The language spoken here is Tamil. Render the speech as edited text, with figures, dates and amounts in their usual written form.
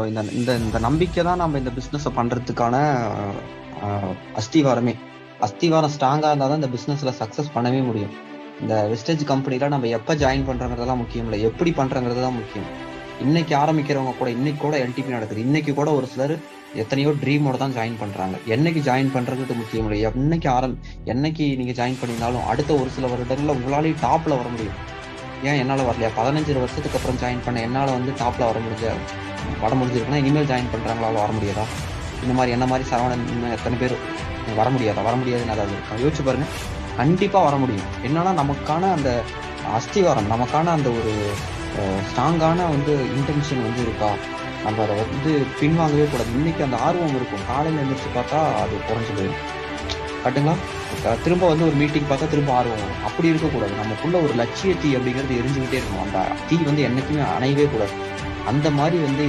இந்த இந்த இந்த நம்பிக்கை தான் நம்ம இந்த பிசினஸ் பண்றதுக்கான அஸ்திவாரமே. அஸ்திவாரம் ஸ்ட்ராங்கா இருந்தா தான் இந்த பிசினஸ்ல சக்சஸ் பண்ணவே முடியும். இந்த வெஸ்டேஜ் கம்பெனில நம்ம எப்ப ஜாயின் பண்றோங்கிறதெல்லாம் முக்கியம் இல்லை, எப்படி பண்றங்கிறது தான் முக்கியம். இன்னைக்கு ஆரம்பிக்கிறவங்க கூட இன்னைக்கு கூட எல்டிபி நடக்குது. இன்னைக்கு கூட ஒரு சிலர் எத்தனையோ ட்ரீமோட தான் ஜாயின் பண்றாங்க. என்னைக்கு ஜாயின் பண்றது முக்கியம் இல்லை, என்னைக்கு நீங்க ஜாயின் பண்ணியிருந்தாலும் அடுத்த ஒரு சில வருடங்கள்ல உங்களாலேயும் டாப்ல வர முடியும். ஏன் என்னால வரலையா? 15 வருஷத்துக்கு அப்புறம் ஜாயின் பண்ண என்னால டாப்ல வர முடிஞ்சிருக்குன்னா இனிமேல் ஜாயின் பண்றாங்களால வர முடியாதா? இந்த மாதிரி என்ன மாதிரி சரவணன் இன்னும் எத்தனை பேர் வர முடியாதா? வர முடியாதுன்னு ஏதாவது இருக்கா? யோசிச்சு பாருங்க. கண்டிப்பா வர முடியும். என்னன்னா நமக்கான அந்த அஸ்திவாரம், நமக்கான அந்த ஒரு ஸ்ட்ராங்கான இன்டென்ஷன் இருக்கா? நம்ம அதை பின்வாங்கவே கூடாது. இன்னைக்கு அந்த ஆர்வம் இருக்கும், காலையில எழுந்திரிச்சு பார்த்தா அது குறைஞ்சு போயிடும். கட்டுங்களா? திரும்ப ஒரு மீட்டிங் பார்த்தா திரும்ப ஆர்வம் வரும். அப்படி இருக்கக்கூடாது. நமக்குள்ள ஒரு லட்சிய தீ அப்படிங்கிறது எரிஞ்சுக்கிட்டே இருக்கணும். அந்த தீ என்னைக்குமே அணையவே கூடாது. அந்த மாதிரி இருக்கிற